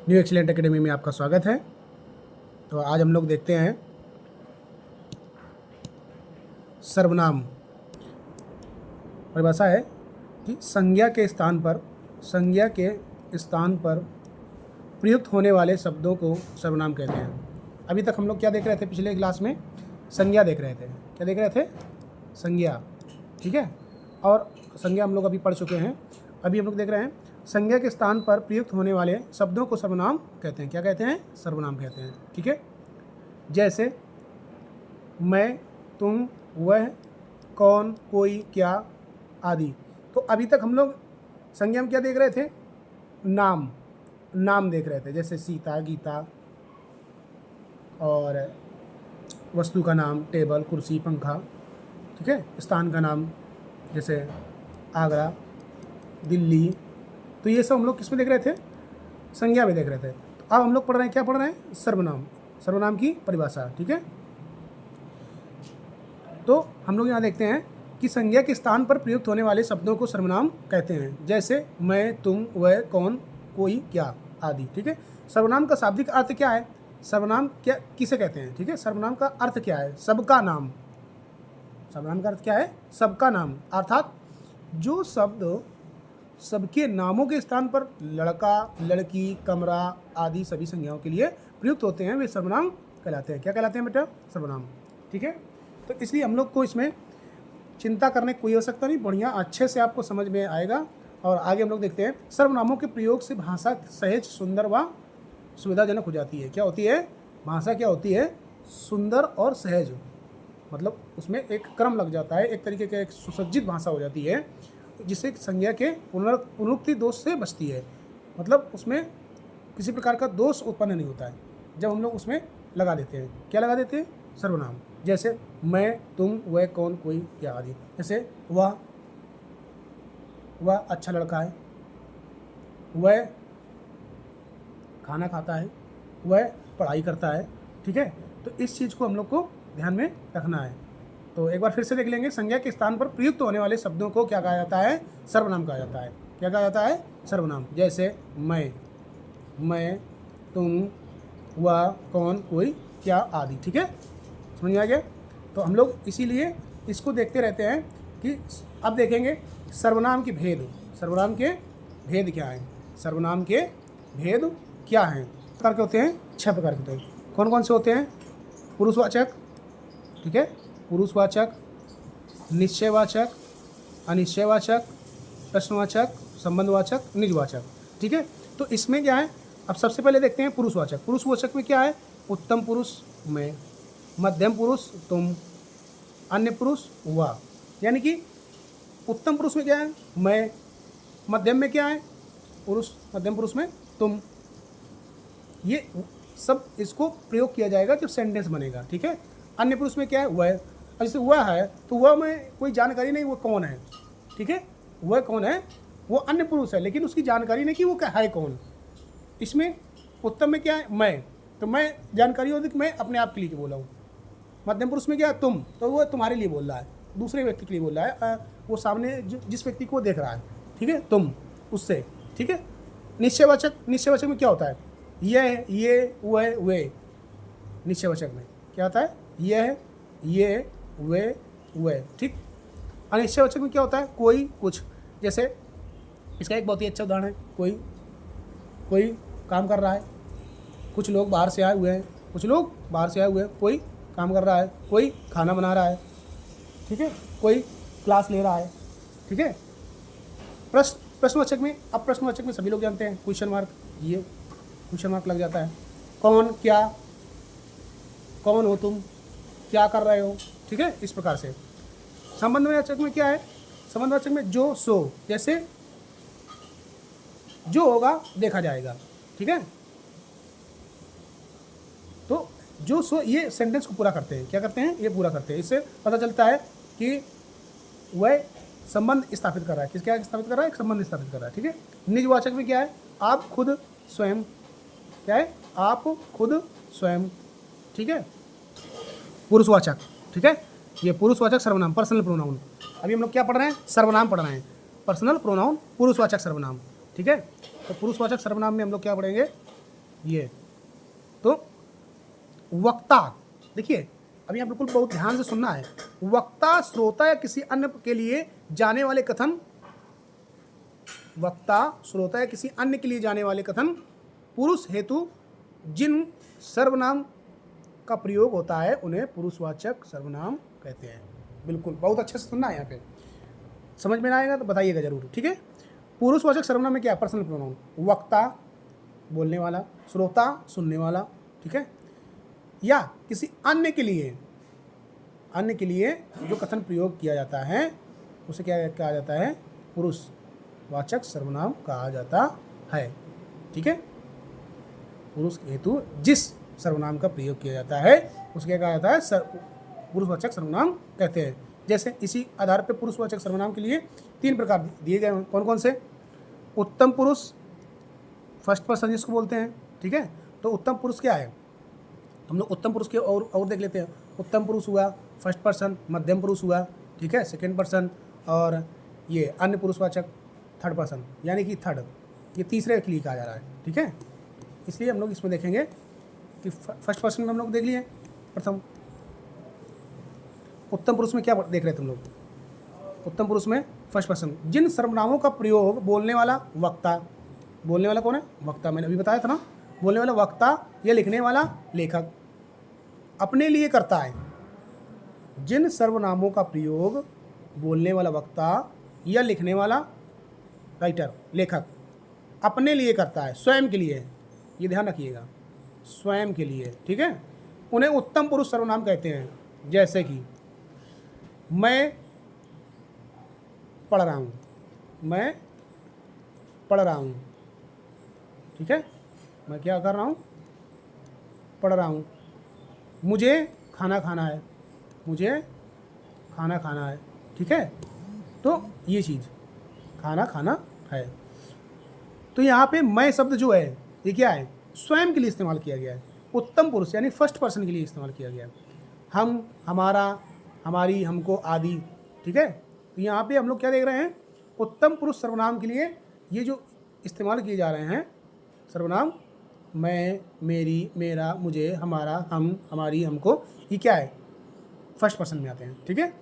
New excellent academy में आपका स्वागत है। तो आज हम लोग देखते हैं सर्वनाम। परिभाषा है कि संज्ञा के स्थान पर प्रयुक्त होने वाले शब्दों को सर्वनाम कहते हैं। अभी तक हम लोग क्या देख रहे थे? पिछले क्लास में संज्ञा देख रहे थे। क्या देख रहे थे? संज्ञा। ठीक है, और संज्ञा हम लोग अभी पढ़ चुके हैं। अभी हम लोग देख रहे हैं संज्ञा के स्थान पर प्रयुक्त होने वाले शब्दों को सर्वनाम कहते हैं। क्या कहते हैं? सर्वनाम कहते हैं। ठीक है, जैसे मैं, तुम, वह, कौन, कोई, क्या आदि। तो अभी तक हम लोग संज्ञा में क्या देख रहे थे? नाम देख रहे थे, जैसे सीता, गीता, और वस्तु का नाम टेबल, कुर्सी, पंखा। ठीक है, स्थान का नाम जैसे आगरा, दिल्ली। तो ये सब हम लोग किस में देख रहे थे? संज्ञा में देख रहे थे। तो अब हम लोग पढ़ रहे हैं, क्या पढ़ रहे हैं? सर्वनाम की परिभाषा। ठीक है, तो हम लोग यहाँ देखते हैं कि संज्ञा के स्थान पर प्रयुक्त होने वाले शब्दों को सर्वनाम कहते हैं, जैसे मैं, तुम, वह, कौन, कोई, क्या आदि। ठीक है, सर्वनाम का शाब्दिक अर्थ क्या है? सर्वनाम क्या किसे कहते हैं? ठीक है, सर्वनाम का अर्थ क्या है? सबका नाम। सर्वनाम का अर्थ क्या है? सबका नाम, अर्थात जो शब्द सबके नामों के स्थान पर लड़का, लड़की, कमरा आदि सभी संज्ञाओं के लिए प्रयुक्त होते हैं, वे सर्वनाम कहलाते हैं। क्या कहलाते हैं बेटा? सर्वनाम। ठीक है, तो इसलिए हम लोग को इसमें चिंता करने की कोई आवश्यकता नहीं, बढ़िया अच्छे से आपको समझ में आएगा। और आगे हम लोग देखते हैं, सर्वनामों के प्रयोग से भाषा सहज, सुंदर व सुविधाजनक हो जाती है। क्या होती है? भाषा क्या होती है? सुंदर और सहज, मतलब उसमें एक क्रम लग जाता है, एक तरीके का एक सुसज्जित भाषा हो जाती है, जिससे संज्ञा के पुनरुक्ति दोष से बचती है। मतलब उसमें किसी प्रकार का दोष उत्पन्न नहीं होता है जब हम लोग उसमें लगा देते हैं। क्या लगा देते हैं? सर्वनाम। जैसे मैं, तुम, वह, कौन, कोई, क्या आदि। जैसे वह अच्छा लड़का है, वह खाना खाता है, वह पढ़ाई करता है। ठीक है, तो इस चीज़ को हम लोग को ध्यान में रखना है। तो एक बार फिर से देख लेंगे, संज्ञा के स्थान पर प्रयुक्त होने वाले शब्दों को क्या कहा जाता है? सर्वनाम कहा जाता है। क्या कहा जाता है? सर्वनाम। जैसे मैं, तुम, वह, कौन, कोई, क्या आदि। ठीक है, समझ में आ गया? तो हम लोग इसीलिए इसको देखते रहते हैं कि अब देखेंगे सर्वनाम के भेद। सर्वनाम के भेद क्या हैं? सर्वनाम के भेद क्या हैं? प्रकार के होते हैं? 6 प्रकार के होते हैं। कौन कौन से होते हैं? पुरुषवाचक, ठीक है, पुरुषवाचक, निश्चयवाचक, अनिश्चयवाचक, प्रश्नवाचक, संबंधवाचक, निजवाचक। ठीक है, तो इसमें क्या है? अब सबसे पहले देखते हैं पुरुषवाचक। पुरुषवाचक में क्या है? उत्तम पुरुष मैं, मध्यम पुरुष तुम, अन्य पुरुष वह। यानी कि उत्तम पुरुष में क्या है? मैं। मध्यम में क्या है? पुरुष। मध्यम पुरुष में तुम। ये सब इसको प्रयोग किया जाएगा जब सेंटेंस बनेगा। ठीक है, अन्य पुरुष में क्या है? वह। जैसे वह है तो वह में कोई जानकारी नहीं, वो कौन है। ठीक है, वह कौन है? वो अन्य पुरुष है, लेकिन उसकी जानकारी नहीं कि वो क्या है, कौन। इसमें उत्तम में क्या है? मैं, तो मैं जानकारी होती कि मैं अपने आप के लिए बोला हूँ। मध्यम पुरुष में क्या है? तुम, तो वो तुम्हारे लिए बोल रहा है, दूसरे व्यक्ति के लिए बोल रहा है, वो सामने जिस व्यक्ति को देख रहा है। ठीक है, तुम उससे। ठीक है, निश्चयवाचक में क्या होता है? यह, ये, वह, वे। निश्चयवाचक में क्या होता है? यह, ये, वे। ठीक। अनिश्चयवाचक में क्या होता है? कोई, कुछ। जैसे इसका एक बहुत ही अच्छा उदाहरण है, कोई काम कर रहा है, कुछ लोग बाहर से आए हुए हैं, कोई काम कर रहा है, कोई खाना बना रहा है। ठीक है, कोई क्लास ले रहा है। ठीक है, प्रश्नवाचक में, अब प्रश्नवाचक में सभी लोग जानते हैं, क्वेश्चन मार्क, ये क्वेश्चन मार्क लग जाता है। कौन, क्या, कौन हो तुम, क्या कर रहे हो। ठीक है, इस प्रकार से। संबंधवाचक में क्या है? संबंधवाचक में जो, सो। जैसे जो होगा देखा जाएगा। ठीक है, तो जो, सो, ये सेंटेंस को पूरा करते हैं। क्या करते हैं? ये पूरा करते हैं। इससे पता चलता है कि वह संबंध स्थापित कर रहा है। क्या स्थापित कर रहा है? एक संबंध स्थापित कर रहा है। ठीक है, निजवाचक में क्या है? आप खुद स्वयं। क्या है? आप खुद स्वयं। ठीक है, पुरुषवाचक। ठीक है, ये पुरुषवाचक सर्वनाम, पर्सनल प्रोनाउन। अभी हम लोग क्या पढ़ रहे हैं? सर्वनाम पढ़ रहे हैं, पर्सनल प्रोनाउन, पुरुषवाचक सर्वनाम। ठीक है, तो पुरुषवाचक सर्वनाम में हम लोग क्या पढ़ेंगे? ये। तो वक्ता, देखिए अभी यहाँ बिल्कुल बहुत ध्यान से सुनना है। वक्ता श्रोता या किसी अन्य के लिए जाने वाले कथन, वक्ता श्रोता या किसी अन्य के लिए जाने वाले कथन पुरुष हेतु जिन सर्वनाम का प्रयोग होता है उन्हें पुरुषवाचक सर्वनाम कहते हैं। बिल्कुल बहुत अच्छे से सुनना है, यहाँ पे समझ में ना आएगा तो बताइएगा जरूर, ठीक है। पुरुषवाचक सर्वनाम में क्या है? Personal pronoun. वक्ता बोलने वाला, श्रोता सुनने वाला, ठीक है, या किसी अन्य के लिए, अन्य के लिए जो कथन प्रयोग किया जाता है उसे क्या कहा जाता है? पुरुषवाचक सर्वनाम कहा जाता है, ठीक है। पुरुष हेतु जिस सर्वनाम का प्रयोग किया जाता है उसे क्या कहा जाता है? पुरुषवाचक सर्वनाम कहते हैं। जैसे इसी आधार पर पुरुषवाचक सर्वनाम के लिए 3 प्रकार दिए गए हैं। कौन कौन से? उत्तम पुरुष, फर्स्ट पर्सन जिसको बोलते हैं, ठीक है। तो उत्तम पुरुष क्या है? हम लोग उत्तम पुरुष के और देख लेते हैं। उत्तम पुरुष हुआ फर्स्ट पर्सन, मध्यम पुरुष हुआ, ठीक है, सेकंड पर्सन, और ये अन्य पुरुषवाचक थर्ड पर्सन, यानी कि थर्ड, ये तीसरे के लिए कहा जा रहा है, ठीक है। इसलिए हम लोग इसमें देखेंगे कि फर्स्ट पर्सन में हम लोग देख लिए प्रथम। उत्तम पुरुष में क्या देख रहे थे हम लोग? उत्तम पुरुष में फर्स्ट पर्सन जिन सर्वनामों का प्रयोग बोलने वाला वक्ता, बोलने वाला कौन है? वक्ता, मैंने अभी बताया था ना। बोलने वाला वक्ता या लिखने वाला लेखक अपने लिए करता है। जिन सर्वनामों का प्रयोग बोलने वाला वक्ता या लिखने वाला राइटर, लेखक अपने लिए करता है, स्वयं के लिए, ये ध्यान रखिएगा, स्वयं के लिए, ठीक है, उन्हें उत्तम पुरुष सर्वनाम कहते हैं। जैसे कि मैं पढ़ रहा हूँ, मैं पढ़ रहा हूँ, ठीक है, मैं क्या कर रहा हूँ? पढ़ रहा हूँ। मुझे खाना खाना है, मुझे खाना खाना है, ठीक है। तो ये चीज़ खाना खाना है। तो यहाँ पे मैं शब्द जो है ये क्या है? स्वयं के लिए इस्तेमाल किया गया है। उत्तम पुरुष यानी फर्स्ट पर्सन के लिए इस्तेमाल किया गया है। हम, हमारा, हमारी, हमको आदि, ठीक है। तो यहाँ पे हम लोग क्या देख रहे हैं? उत्तम पुरुष सर्वनाम के लिए ये जो इस्तेमाल किए जा रहे हैं सर्वनाम, मैं, मेरी, मेरा, मुझे, हमारा, हम, हमारी, हमको, ये क्या है? फर्स्ट पर्सन में आते हैं, ठीक है।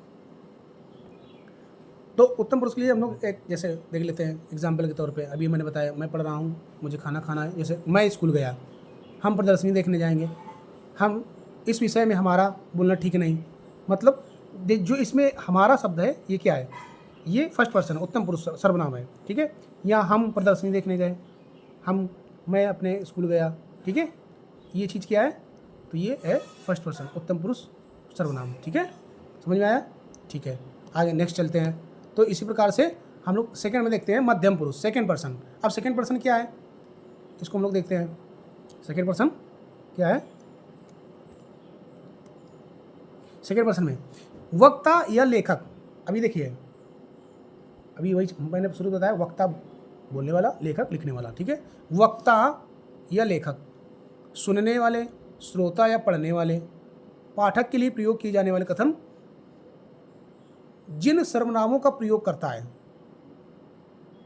तो उत्तम पुरुष के लिए हम लोग एक जैसे देख लेते हैं एग्जाम्पल के तौर पे। अभी मैंने बताया मैं पढ़ रहा हूँ, मुझे खाना खाना है। जैसे मैं स्कूल गया, हम प्रदर्शनी देखने जाएंगे, हम इस विषय में हमारा बोलना ठीक नहीं, मतलब जो इसमें हमारा शब्द है ये क्या है? ये फर्स्ट पर्सन उत्तम पुरुष सर्वनाम है, ठीक है। या हम प्रदर्शनी देखने गए, मैं अपने स्कूल गया, ठीक है, ये चीज़ क्या है? तो ये है फर्स्ट पर्सन उत्तम पुरुष सर्वनाम, ठीक है। समझ में आया? ठीक है, आगे नेक्स्ट चलते हैं। तो इसी प्रकार से हम लोग सेकंड में देखते हैं मध्यम पुरुष, सेकंड पर्सन। अब सेकंड पर्सन क्या है इसको हम लोग देखते हैं। सेकंड पर्सन क्या है? सेकंड पर्सन में वक्ता या लेखक। अभी देखिए, अभी वही मैंने शुरू बताया, वक्ता बोलने वाला, लेखक लिखने वाला, ठीक है। वक्ता या लेखक सुनने वाले, श्रोता या पढ़ने वाले, पाठक के लिए प्रयोग किए जाने वाले कथन जिन सर्वनामों का प्रयोग करता है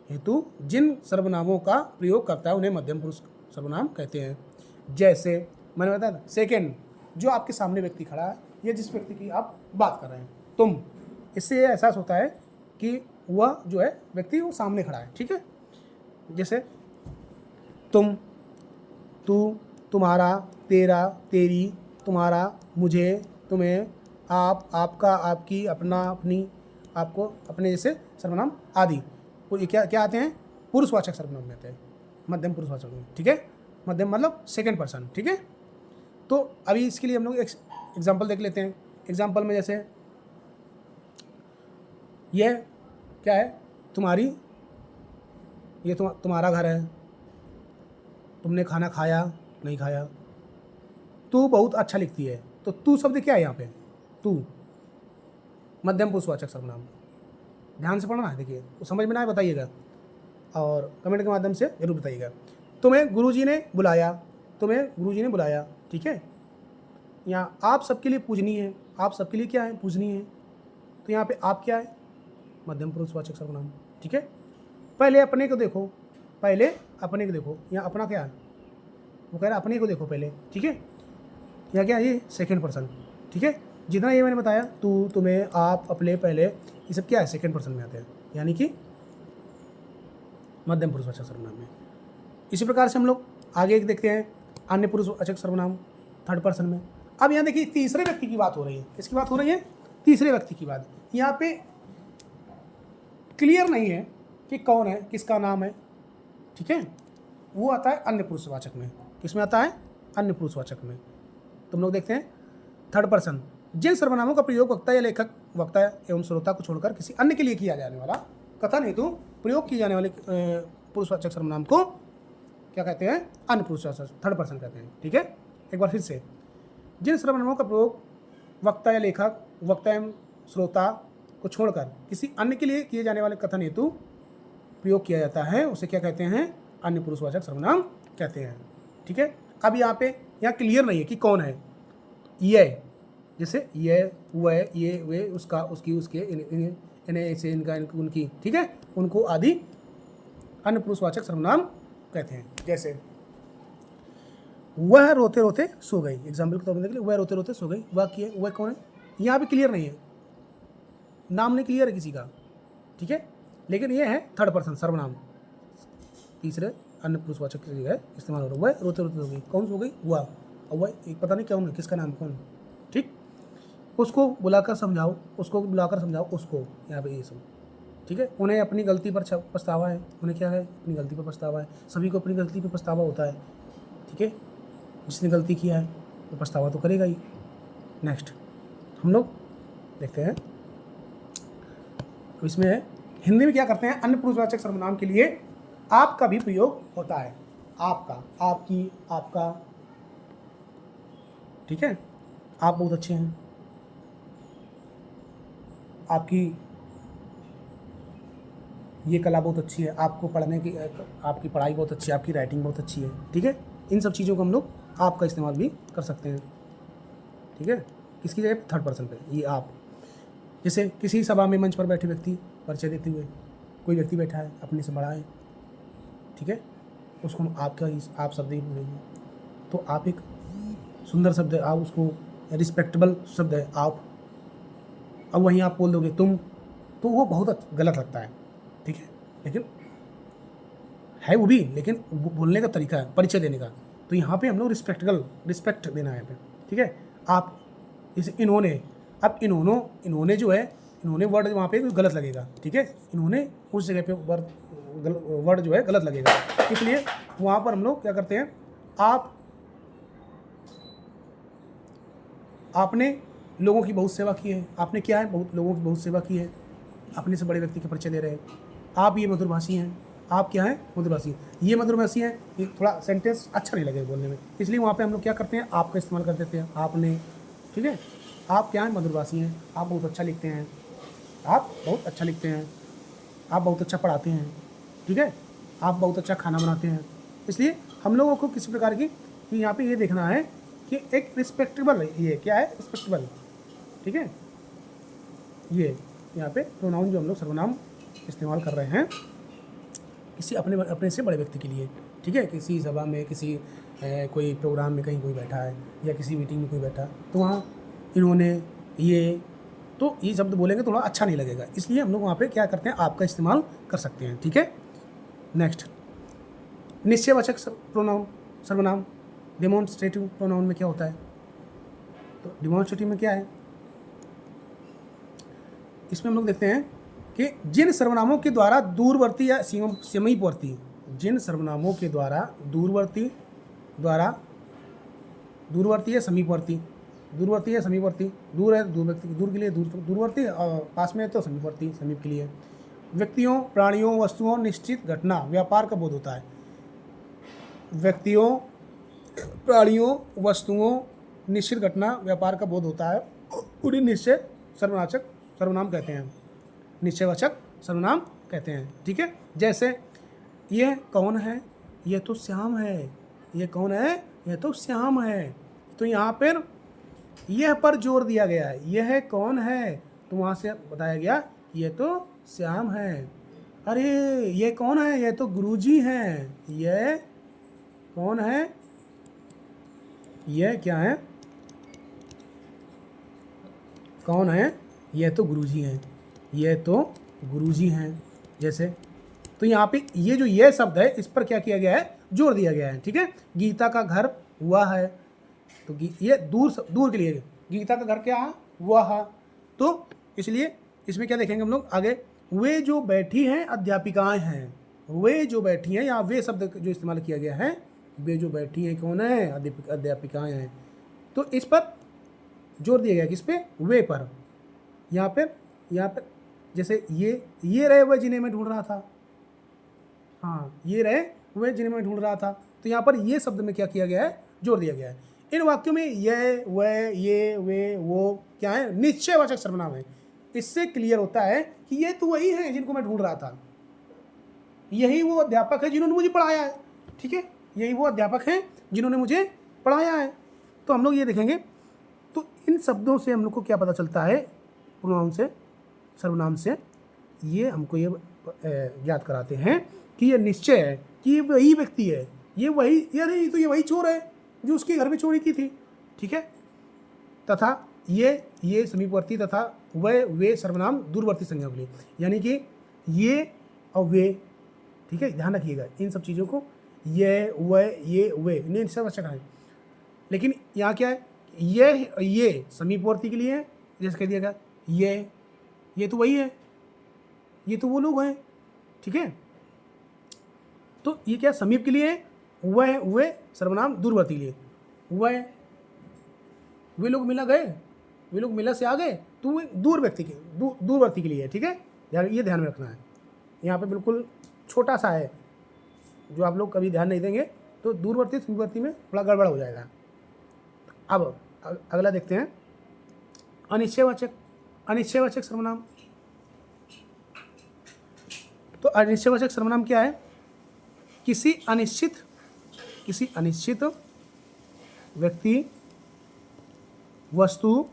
हेतु जिन सर्वनामों का प्रयोग करता है उन्हें मध्यम पुरुष सर्वनाम कहते हैं। जैसे मैंने बताया था, सेकेंड, जो आपके सामने व्यक्ति खड़ा है या जिस व्यक्ति की आप बात कर रहे हैं, तुम, इससे यह एहसास होता है कि वह जो है व्यक्ति वो सामने खड़ा है, ठीक है। जैसे तुम, तू, तुम्हारा, तेरा, तेरी, तुम्हारा, मुझे, तुम्हें, आप, आपका, आपकी, अपना, अपनी, आपको, अपने, जैसे सर्वनाम आदि ये क्या आते हैं? पुरुषवाचक सर्वनाम में आते हैं, मध्यम पुरुषवाचक में, ठीक है। मध्यम मतलब सेकंड पर्सन, ठीक है। तो अभी इसके लिए हम लोग एक एग्जाम्पल देख लेते हैं। एग्जाम्पल में जैसे यह क्या है? तुम्हारी, ये तुम्हारा घर है, तुमने खाना खाया नहीं खाया, तू बहुत अच्छा लिखती है। तो तू शब्द क्या है यहाँ पे? तू मध्यम पुरुषवाचक सर्वनाम। ध्यान से पढ़ना है, देखिए तो समझ में ना आए बताइएगा और कमेंट के माध्यम से जरूर बताइएगा। तुम्हें गुरुजी ने बुलाया, तुम्हें गुरुजी ने बुलाया, ठीक है। यहाँ आप सबके लिए पूजनीय है, आप सबके लिए क्या है? पूजनीय है। तो यहाँ पे आप क्या है? मध्यम पुरुषवाचक सर्वनाम, ठीक है। पहले अपने को देखो, पहले अपने को देखो, यहाँ अपना क्या है? वो कह रहा है अपने को देखो पहले, ठीक है। या क्या ये सेकंड पर्सन, ठीक है। जितना ये मैंने बताया तू, तुम्हें, आप, अपने, पहले, ये सब क्या है सेकंड पर्सन में आते हैं, यानी कि मध्यम पुरुषवाचक सर्वनाम में। इसी प्रकार से हम लोग आगे एक देखते हैं अन्य पुरुषवाचक सर्वनाम थर्ड पर्सन में। अब यहाँ देखिए तीसरे व्यक्ति की बात हो रही है। किसकी बात हो रही है? तीसरे व्यक्ति की बात। यहाँ पे क्लियर नहीं है कि कौन है, किसका नाम है, ठीक है। वो आता है अन्य पुरुषवाचक में। किसमें आता है? अन्य पुरुषवाचक में। तुम लोग देखते हैं थर्ड पर्सन। जिन सर्वनामों का प्रयोग वक्ता या लेखक, वक्ता एवं श्रोता को छोड़कर किसी अन्य के लिए किया जाने वाला, कथन हेतु प्रयोग किए जाने वाले पुरुषवाचक सर्वनाम को क्या कहते हैं? अन्य पुरुषवाचक, थर्ड पर्सन कहते हैं, ठीक है। एक बार फिर से, जिन सर्वनामों का प्रयोग वक्ता या लेखक, वक्ता एवं श्रोता को छोड़कर किसी अन्य के लिए किए जाने वाले कथन हेतु प्रयोग किया जाता है, उसे क्या कहते हैं? अन्य पुरुषवाचक सर्वनाम कहते हैं, ठीक है। अब यहाँ पे यहाँ क्लियर नहीं है कि कौन है। ये जैसे ये, वह, ये, वे, उसका, उसकी, उसके, इन्हें, ऐसे, इनका, उनकी, ठीक है, उनको आदि अन्य पुरुषवाचक सर्वनाम कहते हैं। जैसे वह रोते रोते सो गई, एग्जाम्पल के तौर पर देख लीजिए, वह रोते रोते सो गई। वह कौन है? यहाँ भी क्लियर नहीं है, नाम नहीं क्लियर है किसी का, ठीक है। लेकिन ये है थर्ड पर्सन सर्वनाम, तीसरे अन्य पुरुषवाचक की जगह इस्तेमाल हो रहा है। वह रोते रोते सो गई, कौन सो गई? वह। और वह एक पता नहीं कौन है, किसका नाम कौन, ठीक। उसको बुलाकर समझाओ, उसको बुलाकर समझाओ, उसको, यहाँ पे ये सब, ठीक है। उन्हें अपनी गलती पर पछतावा है, उन्हें क्या है? अपनी गलती पर पछतावा है। सभी को अपनी गलती पर पछतावा होता है, ठीक है। जिसने गलती किया है वो पछतावा तो करेगा ही। नेक्स्ट हम लोग देखते हैं, इसमें है हिंदी में क्या करते हैं? अन्य पुरुषवाचक सर्वनाम के लिए आपका भी प्रयोग होता है। आपका, आपकी, आपका, ठीक है। आप बहुत अच्छे हैं, आपकी ये कला बहुत अच्छी है, आपको पढ़ने की, आपकी पढ़ाई बहुत अच्छी है, आपकी राइटिंग बहुत अच्छी है, ठीक है। इन सब चीज़ों को हम लोग आपका इस्तेमाल भी कर सकते हैं, ठीक है। किसकी जगह? थर्ड पर्सन पे, ये आप। जैसे किसी सभा में मंच पर बैठे व्यक्ति परिचय देते हुए, कोई व्यक्ति बैठा है अपने से बड़ा है, ठीक है, उसको हम आपका ही, आप शब्द ही बोलेंगे। तो आप एक सुंदर शब्द है, आप उसको रिस्पेक्टेबल शब्द है आप। अब वहीं आप बोल दोगे तुम, तो वो बहुत गलत लगता है, ठीक है। लेकिन है वो भी, लेकिन वो बोलने का तरीका है, परिचय देने का। तो यहाँ पे हम लोग रिस्पेक्ट देना है यहाँ पे, ठीक है। आप जैसे इन्होंने, अब इन्होंने जो है, इन्होंने वर्ड वहाँ पे गलत लगेगा, ठीक है। इन्होंने उस जगह पे वर्ड जो है गलत लगेगा, इसलिए वहाँ पर हम लोग क्या करते हैं? आपने लोगों की बहुत सेवा की है, आपने क्या है? बहुत लोगों की बहुत सेवा की है, अपने से बड़े व्यक्ति के परिचय दे रहे हैं। आप ये मधुरभाषी हैं, आप क्या हैं? मधुरभाषी। ये मधुरभाषी हैं, ये थोड़ा सेंटेंस अच्छा नहीं लगेगा बोलने में, इसलिए वहाँ पे हम लोग क्या करते हैं? आपका इस्तेमाल कर देते हैं, आपने, ठीक है। आप क्या हैं? मधुरभाषी हैं, आप बहुत अच्छा लिखते हैं, आप बहुत अच्छा लिखते हैं, आप बहुत अच्छा पढ़ाते हैं, ठीक है, आप बहुत अच्छा खाना बनाते हैं। इसलिए हम लोगों को किसी प्रकार की यहाँ पे ये देखना है कि एक रिस्पेक्टेबल, ये क्या है? रिस्पेक्टेबल, ठीक है। ये यहाँ पे प्रोनाउन जो हम लोग सर्वनाम इस्तेमाल कर रहे हैं किसी अपने से बड़े व्यक्ति के लिए, ठीक है। किसी सभा में, किसी कोई प्रोग्राम में कहीं कोई बैठा है, या किसी मीटिंग में कोई बैठा है, तो वहाँ इन्होंने, ये, तो ये शब्द बोलेंगे थोड़ा अच्छा नहीं लगेगा, इसलिए हम लोग वहाँ पे क्या करते हैं? आपका इस्तेमाल कर सकते हैं, ठीक है। नेक्स्ट, निश्चयवाचक प्रोनाउन सर्वनाम, डेमोन्स्ट्रेटिव प्रोनाउन में क्या होता है? तो डेमोन्स्ट्रेटिव में क्या है? इसमें हम लोग देखते हैं कि जिन सर्वनामों के द्वारा दूरवर्ती या समीपवर्ती, जिन सर्वनामों के द्वारा दूरवर्ती या समीपवर्ती, दूरवर्ती या समीपवर्ती, दूर है दूर व्यक्ति, दूर के लिए दूरवर्ती, और पास में है तो समीपवर्ती, समीप के लिए। व्यक्तियों, प्राणियों, वस्तुओं, निश्चित घटना, व्यापार का बोध होता है। व्यक्तियों, प्राणियों, वस्तुओं, निश्चित घटना, व्यापार का बोध होता है, उन्हें निश्चय सर्वनाचक सर्वनाम कहते हैं, निश्चयवाचक सर्वनाम कहते हैं, ठीक है। जैसे यह कौन है? यह तो श्याम है। यह कौन है? यह तो श्याम है। तो यहाँ पर यह पर जोर दिया गया है, यह कौन है? तो वहाँ से बताया गया यह तो श्याम है। अरे ये कौन है? यह तो गुरुजी हैं। यह कौन है? ये क्या है, कौन है, ये तो गुरुजी हैं, ये तो गुरुजी हैं जैसे। तो यहाँ पे ये जो ये शब्द है इस पर क्या किया गया है, जोर दिया गया है, ठीक है। गीता का घर वह है, तो ये दूर के लिए, गीता का घर क्या है, वह। तो इसलिए इसमें क्या देखेंगे हम लोग आगे, वे जो बैठी हैं अध्यापिकाएं हैं, वे जो बैठी हैं, यहाँ वे शब्द जो इस्तेमाल किया गया है, वे जो बैठी हैं कौन है, अध्यापिकाएं हैं। तो इस पर जोर दिया गया, किस पे, वे पर। यहाँ पर जैसे ये रहे वह जिन्हें मैं ढूंढ रहा था, हाँ ये रहे वह जिन्हें मैं ढूंढ रहा था। तो यहाँ पर ये शब्द में क्या किया गया है, जोर दिया गया है। इन वाक्यों में ये, वह, ये, वे, वो क्या है, निश्चयवाचक सर्वनाम है। इससे क्लियर होता है कि ये तो वही है जिनको मैं ढूंढ रहा था, यही वो अध्यापक है जिन्होंने मुझे पढ़ाया है, ठीक है, यही वो अध्यापक हैं जिन्होंने मुझे पढ़ाया है। तो हम लोग ये देखेंगे, तो इन शब्दों से हम लोग को क्या पता चलता है, प्रोनाउन से, सर्वनाम से, ये हमको ये याद कराते हैं कि ये निश्चय है कि ये वही व्यक्ति है, ये वही, अरे तो ये वही चोर है जो उसके घर में चोरी की थी, ठीक है। तथा ये समीपवर्ती तथा वह, वे सर्वनाम दूरवर्ती संज्ञा के लिए, यानी कि ये और वे, ठीक है, ध्यान रखिएगा इन सब चीज़ों को, ये, वह, ये, वे, इन्हें सब अच्छा है। लेकिन यहाँ क्या है, ये समीपवर्ती के लिए है, जैसे कह दिया गया ये तो वही है, ये तो वो लोग हैं, ठीक है। तो ये क्या समीप के लिए है, वह, वे सर्वनाम दूरवर्ती के लिए, वह, वे लोग मिला गए, वे लोग मिला से आ गए, तो वो दूर व्यक्ति के, दूरवर्ती के लिए है, ठीक है, ये ध्यान में रखना है। यहाँ पे बिल्कुल छोटा सा है जो आप लोग कभी ध्यान नहीं देंगे तो दूरवर्ती समीपवर्ती में थोड़ा गड़बड़ हो जाएगा। अब अगला देखते हैं, अनिश्चयवाचक सर्वनाम। तो अनिश्चयवाचक सर्वनाम क्या है, किसी अनिश्चित व्यक्ति, वस्तु,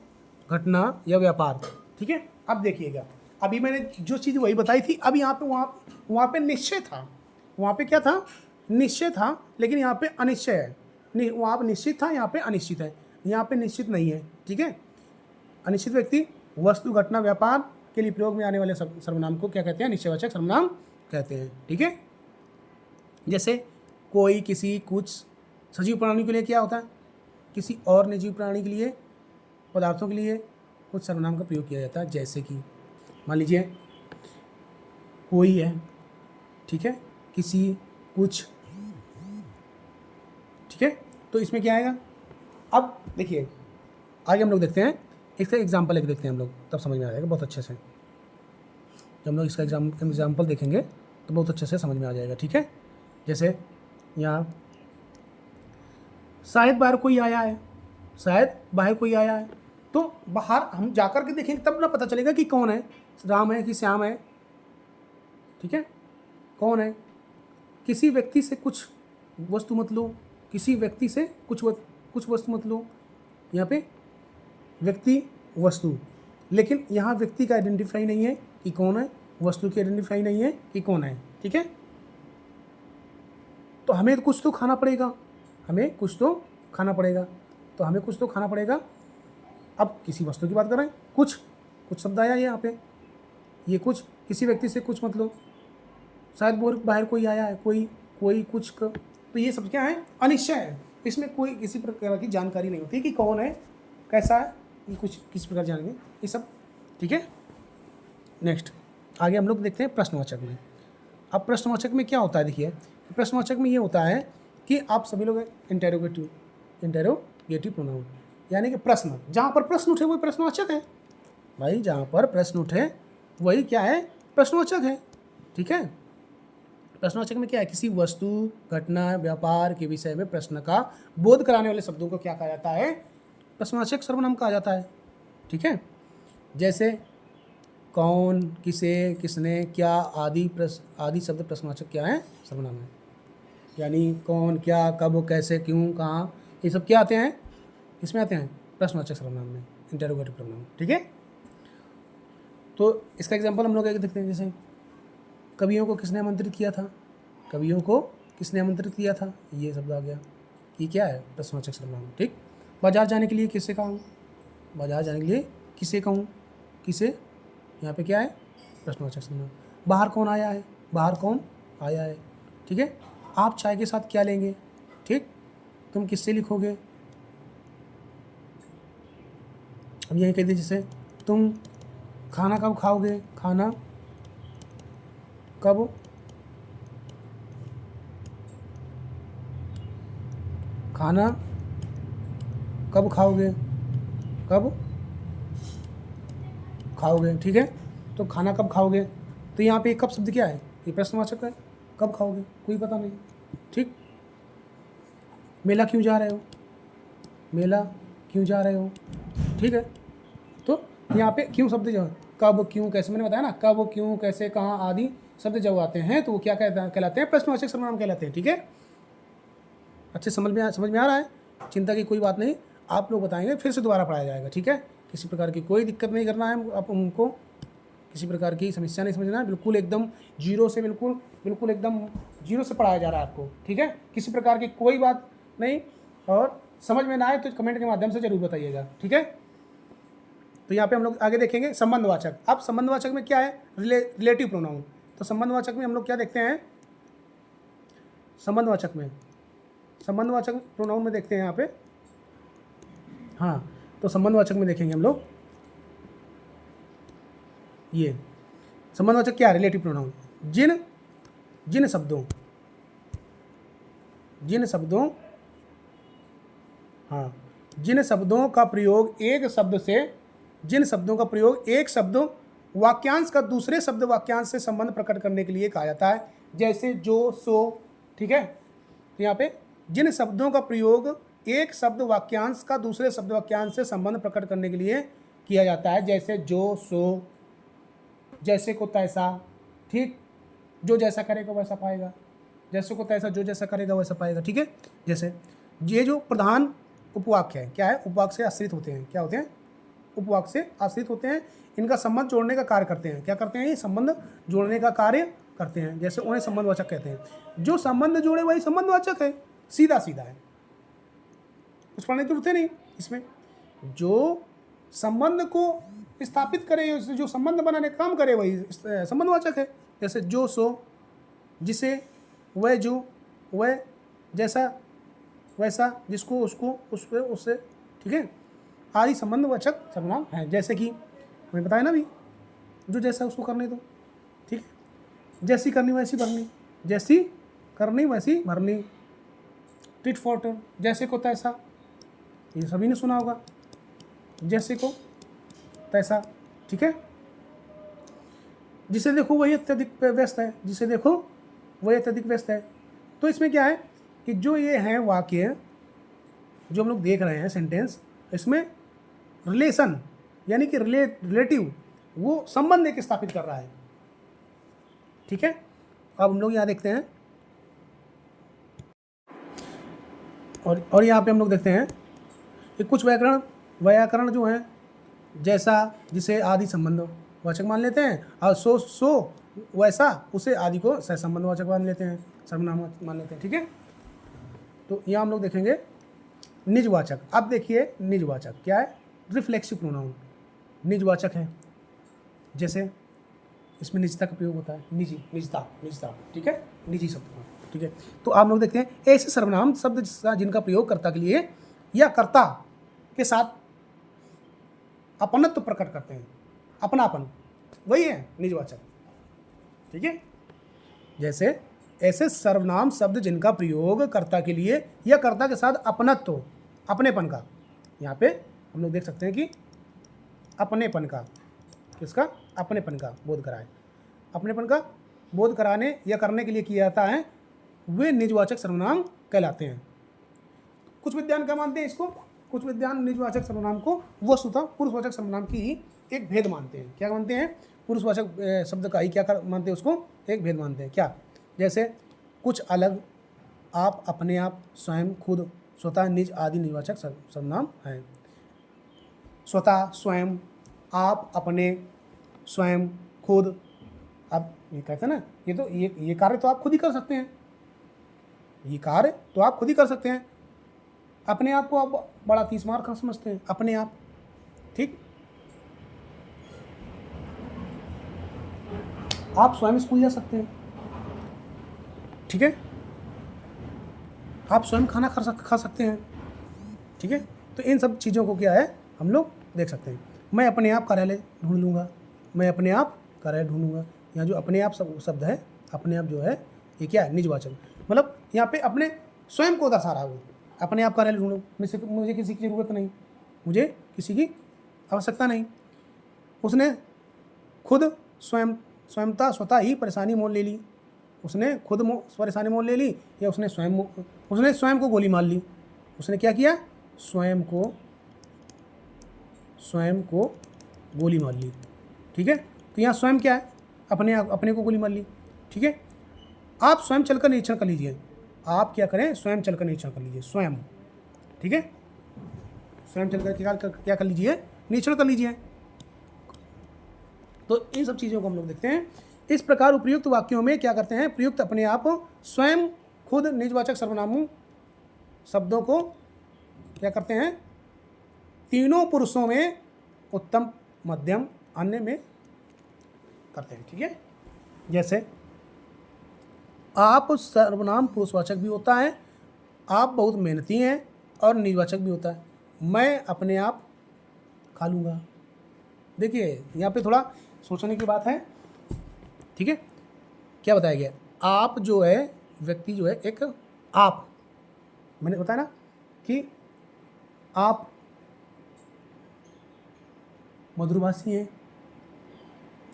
घटना या व्यापार, ठीक है। अब देखिएगा, अभी मैंने जो चीज़ वही बताई थी, अब यहाँ पे वहाँ पे निश्चय था, वहाँ पे क्या था, निश्चय था, लेकिन यहाँ पे अनिश्चय है, वहाँ पे निश्चित था, यहाँ पे अनिश्चित है, यहाँ पे निश्चित नहीं है, ठीक है। अनिश्चित व्यक्ति, वस्तु, घटना, व्यापार के लिए प्रयोग में आने वाले सर्वनाम को क्या कहते हैं, निश्चयवाचक सर्वनाम कहते हैं, ठीक है। जैसे कोई, किसी, कुछ, सजीव प्राणी के लिए क्या होता है, किसी और निर्जीव प्राणी के लिए, पदार्थों के लिए कुछ सर्वनाम का प्रयोग किया जाता है। जैसे कि मान लीजिए कोई है, ठीक है, किसी, कुछ, ठीक है, तो इसमें क्या आएगा। अब देखिए आगे हम लोग देखते हैं, इसका एग्जाम्पल एक देखते हैं हम लोग, तब समझ में आ जाएगा बहुत अच्छे से। जब हम लोग इसका एग्जाम्पल देखेंगे तो बहुत अच्छे से समझ में आ जाएगा, ठीक है। जैसे यहाँ शायद बाहर कोई आया है, शायद बाहर कोई आया है, तो बाहर हम जाकर के देखेंगे तब ना पता चलेगा कि कौन है, राम है कि श्याम है, ठीक है, कौन है। किसी व्यक्ति से कुछ वस्तु मत लो, किसी व्यक्ति से कुछ वस्तु मत लो, यहाँ पे व्यक्ति, वस्तु, लेकिन यहाँ व्यक्ति का आइडेंटिफाई नहीं है कि कौन है, वस्तु की आइडेंटिफाई नहीं है कि कौन है, ठीक है। तो हमें कुछ तो खाना पड़ेगा, तो हमें कुछ तो खाना पड़ेगा। अब किसी वस्तु की बात कर रहे हैं, कुछ शब्द आया है यहाँ पे, ये कुछ, किसी व्यक्ति से कुछ मतलब, शायद बाहर कोई आया है, कोई कुछ तो ये सब क्या है, अनिश्चय है, इसमें कोई किसी प्रकार की जानकारी नहीं होती कि कौन है, कैसा है, ये कुछ किसी प्रकार जानेंगे ये सब, ठीक है। नेक्स्ट आगे हम लोग देखते हैं प्रश्नवाचक में। अब प्रश्नवाचक में क्या होता है, देखिए प्रश्नवाचक में ये होता है कि आप सभी लोग इंटेरोगेटिव प्रोनाउन, यानी कि प्रश्न, जहाँ पर प्रश्न उठे वही प्रश्नवाचक है भाई, जहाँ पर प्रश्न उठे वही क्या है, प्रश्नवाचक है, ठीक है। प्रश्नवाचक में क्या है, किसी वस्तु, घटना, व्यापार के विषय में प्रश्न का बोध कराने वाले शब्दों को क्या कहा जाता है, प्रश्नवाचक सर्वनाम कहा जाता है, ठीक है। जैसे कौन, किसे, किसने, क्या आदि शब्द प्रश्नवाचक क्या है, सर्वनाम है। यानी कौन, क्या, कब, कैसे, क्यों, कहाँ, ये सब क्या आते हैं, किसमें आते हैं, प्रश्नवाचक सर्वनाम में, इंटेरोगेटिव प्रोनाउन, ठीक है। तो इसका एग्जांपल हम लोग एक देखते हैं, जैसे कवियों को किसने आमंत्रित किया था, ये शब्द आ गया, ये क्या है, प्रश्नवाचक सर्वनाम, ठीक। बाजार जाने के लिए किससे कहूँ, बाजार जाने के लिए किसे कहूँ, किसे, यहाँ पे क्या है प्रश्नवाचक सर्वनाम। बाहर कौन आया है, बाहर कौन आया है, ठीक है। आप चाय के साथ क्या लेंगे, ठीक, तुम किससे लिखोगे, अब यही कह दीजिए जैसे तुम खाना कब खाओगे, खाना कब खाना कब खाओगे, कब खाओगे, ठीक है। तो खाना कब खाओगे, तो यहाँ पे कब शब्द क्या है, ये प्रश्नवाचक है, कब खाओगे कोई पता नहीं, ठीक। मेला क्यों जा रहे हो, मेला क्यों जा रहे हो, ठीक है। तो यहाँ पे क्यों शब्द जो है, कब क्यों कैसे, मैंने बताया ना, कब क्यों कैसे कहाँ आदि शब्द जब आते हैं तो वो क्या कहलाते हैं, प्रश्नवाचक सर्वनाम कहलाते हैं, ठीक है। अच्छे समझ में आ रहा है, चिंता की कोई बात नहीं, आप लोग बताएंगे फिर से दोबारा पढ़ाया जाएगा, ठीक है। किसी प्रकार की कोई दिक्कत नहीं करना है, आप उनको किसी प्रकार की समस्या नहीं समझना है, बिल्कुल एकदम जीरो से, बिल्कुल एकदम जीरो से पढ़ाया जा रहा है आपको, ठीक है। किसी प्रकार की कोई बात नहीं, और समझ में ना आए तो कमेंट के माध्यम से जरूर बताइएगा, ठीक है। तो यहाँ पे हम लोग आगे देखेंगे संबंधवाचक। अब संबंधवाचक में क्या है, रिलेटिव प्रोनाउन। तो संबंधवाचक में हम लोग क्या देखते हैं, संबंधवाचक प्रोनाउन में देखते हैं यहाँ पे, हाँ। तो संबंधवाचक में देखेंगे हम लोग, ये संबंधवाचक क्या है, रिलेटिव प्रोनाउन। जिन शब्दों का प्रयोग एक शब्द वाक्यांश का दूसरे शब्द वाक्यांश से संबंध प्रकट करने के लिए कहा जाता है, जैसे जो, सो, ठीक है। तो यहाँ पे जिन शब्दों का प्रयोग एक शब्द वाक्यांश का दूसरे शब्द वाक्यांश से संबंध प्रकट करने के लिए किया जाता है, जैसे जो, सो, जैसे को तैसा, ठीक। जो जैसा करेगा वैसा पाएगा, जैसे को तैसा, जो जैसा करेगा वैसा पाएगा, ठीक है। जैसे ये जो प्रधान उपवाक्य है, क्या है, उपवाक्य से आश्रित होते हैं, क्या होते हैं, उपवाक्य से आश्रित होते हैं, इनका संबंध जोड़ने का कार्य करते हैं, क्या करते हैं, ये संबंध जोड़ने का कार्य करते हैं, जैसे उन्हें संबंधवाचक कहते हैं। जो संबंध जोड़े वही संबंधवाचक है, सीधा सीधा है, कुछ पढ़ने की जरूरत नहीं इसमें। जो संबंध को स्थापित करे, जो संबंध बनाने का काम करे वही संबंधवाचक है, जैसे जो, सो, जिसे, वह, जो, वह, जैसा, वैसा, जिसको, उसको, उससे, उससे, ठीक है, आदि संबंधवाचक सर्वनाम है। जैसे कि हमें बताया ना भी, जो जैसा उसको करने दो, ठीक है। जैसी करनी वैसी भरनी, जैसी करनी वैसी भरनी, टिट फॉर टैट, जैसे को तैसा, ये सभी ने सुना होगा, जैसे को तैसा, ठीक है। जिसे देखो वही अत्यधिक व्यस्त है, जिसे देखो वही अत्यधिक व्यस्त है। तो इसमें क्या है कि जो ये हैं वाक्य जो हम लोग देख रहे हैं सेंटेंस, इसमें रिलेशन यानी कि रिलेटिव, वो संबंध एक स्थापित कर रहा है, ठीक है। अब हम लोग यहाँ देखते हैं, और यहाँ पे हम लोग देखते हैं कि कुछ व्याकरण जो है, जैसा, जिसे आदि संबंधवाचक मान लेते हैं, और सो वैसा, उसे आदि को सहसंबंधवाचक मान लेते हैं, सर्वनाम मान लेते हैं, ठीक है। तो यहाँ हम लोग देखेंगे निजवाचक। अब देखिए निजवाचक क्या है, रिफ्लेक्सिव प्रोनाउन निजवाचक है, जैसे इसमें निजता का प्रयोग होता है, निजता, ठीक है, निजी शब्द, ठीक है। तो आप लोग देखते हैं ऐसे सर्वनाम शब्द जिनका प्रयोग कर्ता के लिए या कर्ता के साथ अपनत्व प्रकट करते हैं, अपनापन, वही है निजवाचक, ठीक है। जैसे ऐसे सर्वनाम शब्द जिनका प्रयोग कर्ता के लिए या कर्ता के साथ अपनत्व, अपनेपन का, यहाँ पे हम लोग देख सकते हैं कि अपनेपन का, किसका, अपनेपन का बोध कराए, अपनेपन का बोध कराने या करने के लिए किया जाता है, वे निजवाचक सर्वनाम कहलाते हैं। कुछ विद्वान क्या मानते हैं इसको, कुछ विद्वान निजवाचक सर्वनाम को वस्तुतः पुरुषवाचक सर्वनाम की ही एक भेद मानते हैं। क्या मानते हैं, पुरुषवाचक शब्द का ही क्या मानते हैं, उसको एक भेद मानते हैं। क्या, जैसे कुछ अलग, आप, अपने आप, स्वयं, खुद, स्वतः, निज आदि निजवाचक सर्वनाम हैं। स्वतः, स्वयं, आप, अपने, स्वयं, खुद, अब ये कहते हैं ना, ये तो ये कार्य तो आप खुद ही कर सकते हैं, ये कार्य तो आप खुद ही कर सकते हैं। अपने आप को आप बड़ा 30 मार्क समझते हैं, अपने आप, ठीक। आप स्वयं स्कूल जा सकते हैं, ठीक है, आप स्वयं खाना खा सकते हैं, ठीक है। तो इन सब चीज़ों को क्या है हम लोग देख सकते हैं। मैं अपने आप कार्यालय ढूंढ लूँगा, मैं अपने आप कार्यालय ढूंढूंगा। यहाँ जो अपने आप शब्द है, अपने आप जो है ये क्या है, निजवाचक, मतलब यहाँ पे अपने स्वयं को दर्शा रहा है। वो अपने आप कार्यालय ढूंढो, मुझे किसी की ज़रूरत नहीं, मुझे किसी की आवश्यकता नहीं। उसने खुद स्वतः ही परेशानी मोल ले ली, उसने खुद परेशानी मोल ले ली, या उसने स्वयं को गोली मार ली। उसने क्या किया, स्वयं को गोली मार ली, ठीक है। तो यहाँ स्वयं क्या है, अपने को गोली मार ली, ठीक है। आप स्वयं चलकर निरीक्षण कर लीजिए, आप क्या करें, स्वयं चलकर निरीक्षण कर लीजिए, स्वयं, ठीक है, स्वयं चलकर क्या कर लीजिए, निरीक्षण कर लीजिए। तो इन सब चीज़ों को हम लोग देखते हैं। इस प्रकार उपयुक्त वाक्यों में क्या करते हैं, प्रयुक्त अपने आप, स्वयं, खुद, निजवाचक सर्वनामों शब्दों को क्या करते हैं, तीनों पुरुषों में उत्तम, मध्यम, अन्य में करते हैं, ठीक है। जैसे आप सर्वनाम पुरुषवाचक भी होता है, आप बहुत मेहनती हैं, और निजवाचक भी होता है, मैं अपने आप खा लूँगा। देखिए यहाँ पे थोड़ा सोचने की बात है, ठीक है। क्या बताया गया, आप जो है व्यक्ति जो है, एक आप, मैंने बताया ना कि आप मधुरभाषी हैं,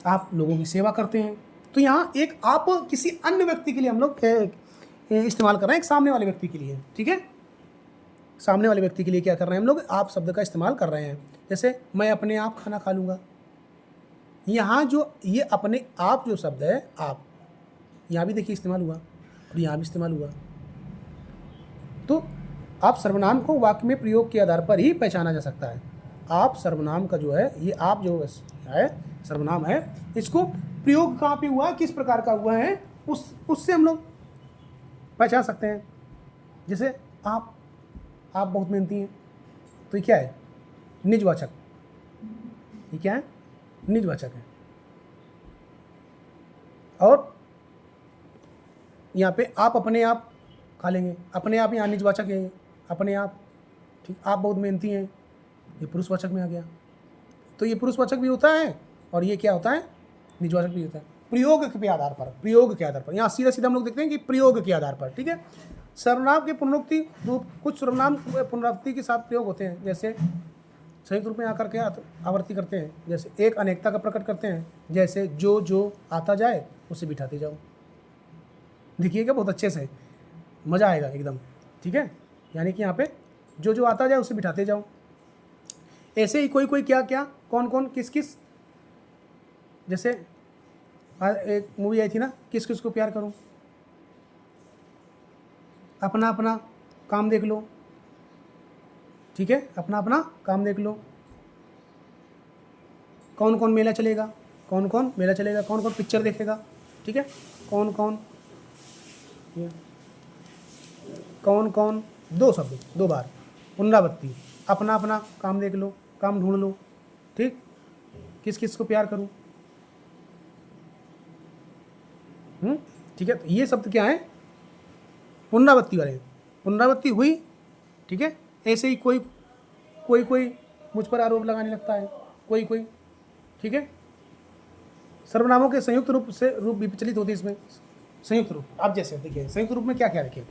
आप लोगों की सेवा करते हैं। तो यहाँ एक आप किसी अन्य व्यक्ति के लिए हम लोग इस्तेमाल कर रहे हैं, एक सामने वाले व्यक्ति के लिए, ठीक है। सामने वाले व्यक्ति के लिए क्या कर रहे हैं हम लोग, आप शब्द का इस्तेमाल कर रहे हैं। जैसे मैं अपने आप खाना खा लूँगा, यहाँ जो ये अपने आप जो शब्द है, आप, यहाँ भी देखिए इस्तेमाल हुआ और यहाँ भी इस्तेमाल हुआ। तो आप सर्वनाम को वाक्य में प्रयोग के आधार पर ही पहचाना जा सकता है। आप सर्वनाम का जो है, ये आप जो है सर्वनाम है, इसको प्रयोग कहाँ पे हुआ, किस प्रकार का हुआ है, उससे हम लोग पहचान सकते हैं। जैसे आप बहुत मेहनती हैं, तो ये क्या है, निजवाचक, ये क्या है, निजवाचक है। और यहाँ पे आप अपने आप खा लेंगे, अपने आप यहाँ निजवाचक है, अपने आप, ठीक। आप बहुत मेहनती हैं, ये पुरुषवाचक में आ गया। तो ये पुरुषवाचक भी होता है और ये क्या होता है, निजवाचक भी होता है। प्रयोग के आधार पर, यहाँ सीधा हम लोग देखते हैं कि प्रयोग के आधार पर, ठीक है। सर्वनाम के पुनरुक्ति रूप, कुछ सर्वनाम पुनरावृत्ति के साथ प्रयोग होते हैं, जैसे संयुक्त रूप में आकर के आवृत्ति करते हैं, जैसे एक अनेकता का प्रकट करते हैं, जैसे जो आता जाए उसे बिठाते जाओ। देखिएगा बहुत अच्छे से, मज़ा आएगा एकदम, ठीक है। यानी कि यहाँ पे जो आता जाए उसे बिठाते जाओ। ऐसे ही कोई क्या कौन किस, जैसे एक मूवी आई थी ना, किस को प्यार करूं, अपना काम देख लो, ठीक है, अपना काम देख लो। कौन मेला चलेगा, कौन पिक्चर देखेगा, ठीक है, कौन दो शब्द, दो बार पुनरावृत्ति, अपना काम देख लो, काम ढूंढ लो, ठीक। किस को प्यार करूं, ठीक है। तो ये शब्द क्या है, पुनरावृत्ति वाले, पुनरावृत्ति हुई, ठीक है। ऐसे ही कोई मुझ पर आरोप लगाने लगता है, कोई, ठीक है। सर्वनामों के संयुक्त रूप भी प्रचलित होते हैं इसमें, संयुक्त रूप। आप जैसे देखिए संयुक्त रूप में क्या रखें,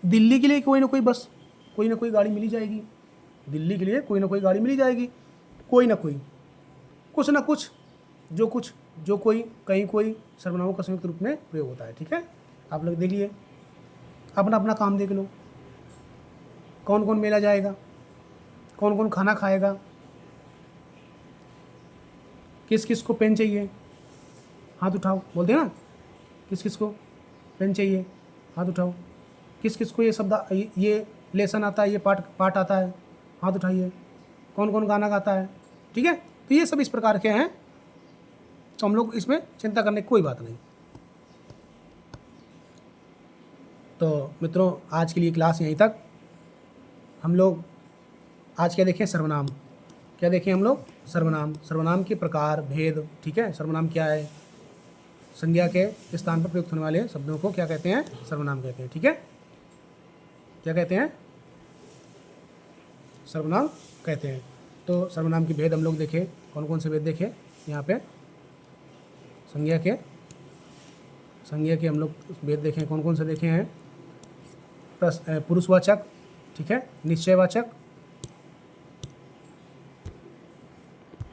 दिल्ली के लिए कोई ना कोई बस, कोई ना कोई गाड़ी मिली जाएगी, दिल्ली के लिए कोई ना कोई गाड़ी मिली जाएगी, कोई ना कोई, कुछ ना कुछ, जो कोई, कहीं कोई, सर्वनामों का संयुक्त रूप में प्रयोग होता है, ठीक है। आप लोग देख लिए, अपना काम देख लो, कौन मेला जाएगा, कौन खाना खाएगा, किस को पेन चाहिए, हाथ उठाओ, बोलते हैं ना, किस को पेन चाहिए, हाथ उठाओ। किस को ये शब्द, ये लेसन आता है, ये पाठ आता है, हाथ उठाइए। कौन गाना गाता है, ठीक है। तो ये सब इस प्रकार के हैं, तो हम लोग इसमें चिंता करने की कोई बात नहीं। तो मित्रों, आज के लिए क्लास यहीं तक। हम लोग आज क्या देखें, सर्वनाम। क्या देखें हम लोग, सर्वनाम। सर्वनाम के प्रकार, भेद, ठीक है। सर्वनाम क्या है, संज्ञा के स्थान पर प्रयुक्त होने वाले शब्दों को क्या कहते हैं, सर्वनाम कहते हैं, ठीक है। क्या कहते हैं, सर्वनाम कहते हैं। तो सर्वनाम के भेद हम लोग देखें, कौन कौन से भेद देखें यहाँ पे। संज्ञा के हम लोग भेद देखें, कौन कौन से देखे हैं। पुरुषवाचक, ठीक है, निश्चयवाचक,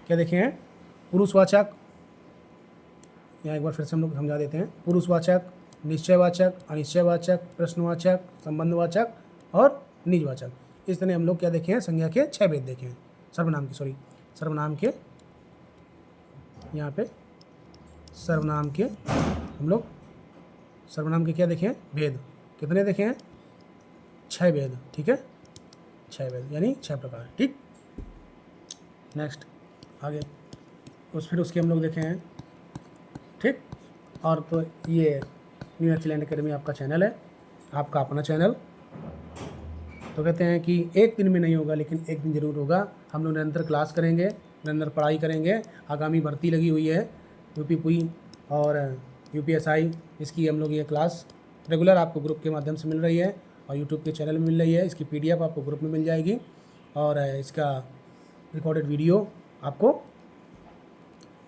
क्या देखे हैं, पुरुषवाचक। यहाँ एक बार फिर से हम लोग समझा देते हैं। पुरुषवाचक, निश्चयवाचक, अनिश्चयवाचक, प्रश्नवाचक, संबंधवाचक और निजवाचक। इस तरह हम लोग क्या देखे हैं, संज्ञा के 6 भेद देखे हैं, सर्वनाम के, सर्वनाम के। यहाँ पे सर्वनाम के हम लोग सर्वनाम के क्या देखे हैं, भेद। कितने देखे हैं, 6 भेद, ठीक है। 6 भेद यानी 6 प्रकार, ठीक। नेक्स्ट आगे फिर उसके हम लोग देखे हैं, ठीक। और तो ये न्यू एक्सीलेंट एकेडमी आपका चैनल है, आपका अपना चैनल। तो कहते हैं कि एक दिन में नहीं होगा, लेकिन एक दिन ज़रूर होगा। हम लोग निरंतर क्लास करेंगे, निरंतर पढ़ाई करेंगे। आगामी भर्ती लगी हुई है, यूपी पुई और यूपीएसआई, इसकी हम लोग ये क्लास रेगुलर आपको ग्रुप के माध्यम से मिल रही है और यूट्यूब के चैनल में मिल रही है। इसकी PDF आपको ग्रुप में मिल जाएगी और इसका रिकॉर्डेड वीडियो आपको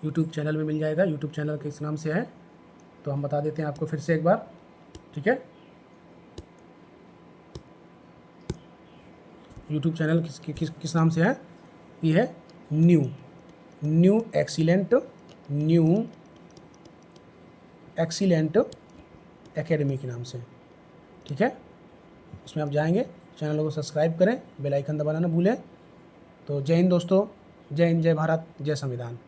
यूट्यूब चैनल में मिल जाएगा। यूट्यूब चैनल किस नाम से है तो हम बता देते हैं आपको फिर से एक बार, ठीक है। यूट्यूब चैनल किस नाम से है, ये है न्यू एक्सीलेंट एकेडमी के नाम से, ठीक है। उसमें आप जाएंगे, चैनल को सब्सक्राइब करें, बेल आइकन दबाना ना भूलें। तो जय हिंद दोस्तों, जय हिंद, जय भारत, जय संविधान।